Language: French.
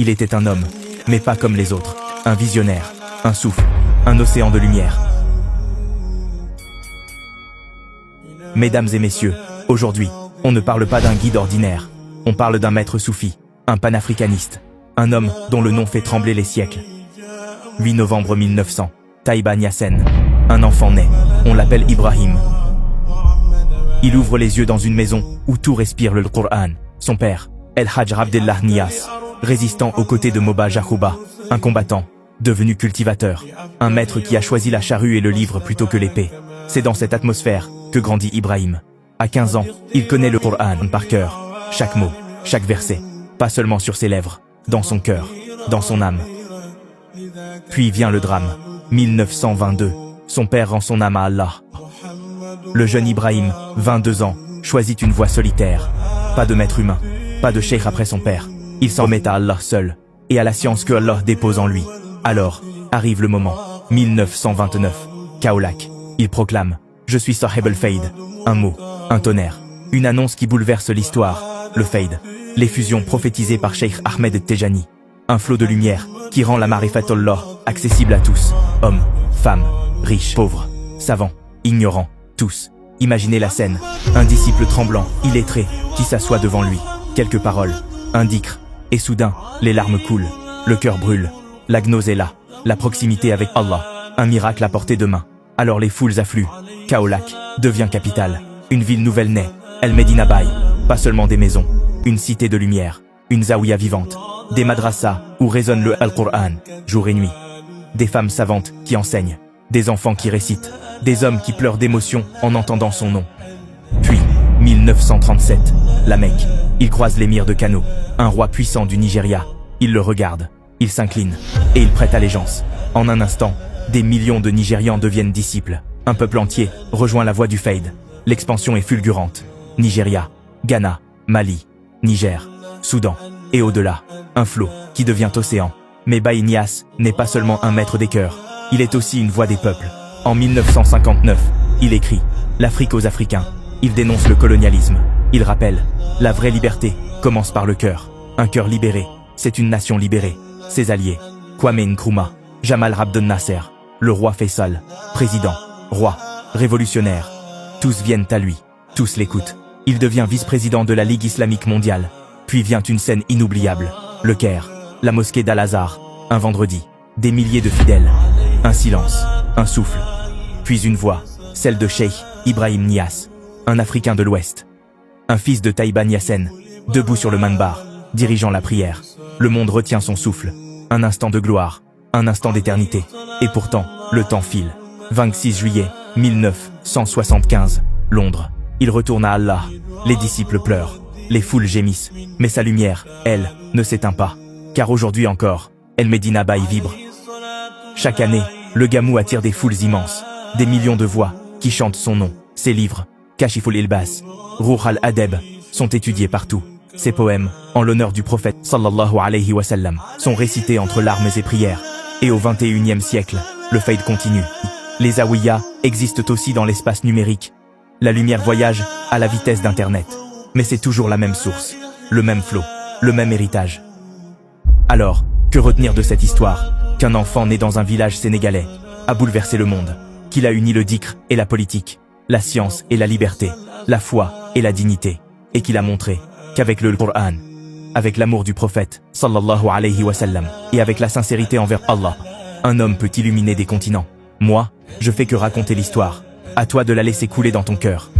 Il était un homme, mais pas comme les autres, un visionnaire, un souffle, un océan de lumière. Mesdames et messieurs, aujourd'hui, on ne parle pas d'un guide ordinaire, on parle d'un maître soufi, un panafricaniste, un homme dont le nom fait trembler les siècles. 8 novembre 1900, Taïba Niassène, un enfant naît, on l'appelle Ibrahim. Il ouvre les yeux dans une maison où tout respire le Coran. Son père, El Hadj Abdellah Niass, résistant aux côtés de Moba Jahouba, un combattant, devenu cultivateur, un maître qui a choisi la charrue et le livre plutôt que l'épée. C'est dans cette atmosphère que grandit Ibrahim. À 15 ans, il connaît le Coran par cœur, chaque mot, chaque verset, pas seulement sur ses lèvres, dans son cœur, dans son âme. Puis vient le drame, 1922, son père rend son âme à Allah. Le jeune Ibrahim, 22 ans, choisit une voie solitaire. Pas de maître humain, pas de cheikh après son père. Il s'en remet à Allah seul, et à la science que Allah dépose en lui. Alors, arrive le moment, 1929, Kaolack. Il proclame, je suis Sahib al-Fayd, un mot, un tonnerre, une annonce qui bouleverse l'histoire, le Fayd, l'effusion prophétisée par Cheikh Ahmed Tejani, un flot de lumière qui rend la Marifatullah accessible à tous, hommes, femmes, riches, pauvres, savants, ignorants, tous. Imaginez la scène, un disciple tremblant, illettré, qui s'assoit devant lui, quelques paroles, un dhikr, et soudain, les larmes coulent, le cœur brûle, la gnose est là, la proximité avec Allah, un miracle à portée de main. Alors les foules affluent, Kaolack devient capitale, une ville nouvelle naît, El Medina Baye, pas seulement des maisons, une cité de lumière, une zaouïa vivante, des madrasas où résonne le Al-Qur'an, jour et nuit, des femmes savantes qui enseignent, des enfants qui récitent, des hommes qui pleurent d'émotion en entendant son nom. Puis, 1937, la Mecque, il croise l'émir de Kano, un roi puissant du Nigeria, il le regarde, il s'incline, et il prête allégeance. En un instant, des millions de Nigérians deviennent disciples. Un peuple entier rejoint la voie du Fayd. L'expansion est fulgurante. Nigeria, Ghana, Mali, Niger, Soudan, et au-delà, un flot qui devient océan. Mais Baye Niass n'est pas seulement un maître des cœurs, il est aussi une voix des peuples. En 1959, il écrit « L'Afrique aux Africains ». Il dénonce le colonialisme. Il rappelle « La vraie liberté commence par le cœur. Un cœur libéré, c'est une nation libérée. » Ses alliés, Kwame Nkrumah, Jamal Abdel Nasser, le roi Faisal, président, roi, révolutionnaire. Tous viennent à lui, tous l'écoutent. Il devient vice-président de la Ligue islamique mondiale. Puis vient une scène inoubliable, le Caire, la mosquée d'Al-Azhar, un vendredi, des milliers de fidèles. Un silence, un souffle, puis une voix, celle de Cheikh Ibrahim Niass, un Africain de l'Ouest. Un fils de Taïba Niassène, debout sur le manbar, dirigeant la prière. Le monde retient son souffle, un instant de gloire, un instant d'éternité. Et pourtant, le temps file. 26 juillet 1975, Londres. Il retourne à Allah. Les disciples pleurent, les foules gémissent. Mais sa lumière, elle, ne s'éteint pas. Car aujourd'hui encore, El Medina Baye vibre. Chaque année, le Gamou attire des foules immenses. Des millions de voix qui chantent son nom. Ses livres, Kashiful Ilbas, Ruh al-Adeb, sont étudiés partout. Ses poèmes, en l'honneur du prophète sallallahu alayhi wa sallam, sont récités entre larmes et prières. Et au 21e siècle, le Fayd continue. Les zaouïas existent aussi dans l'espace numérique. La lumière voyage à la vitesse d'Internet. Mais c'est toujours la même source, le même flot, le même héritage. Alors, que retenir de cette histoire? Qu'un enfant né dans un village sénégalais a bouleversé le monde, qu'il a uni le dhikr et la politique, la science et la liberté, la foi et la dignité, et qu'il a montré qu'avec le Coran, avec l'amour du prophète, sallallahu alayhi wa sallam, et avec la sincérité envers Allah, un homme peut illuminer des continents. Moi, je fais que raconter l'histoire. À toi de la laisser couler dans ton cœur.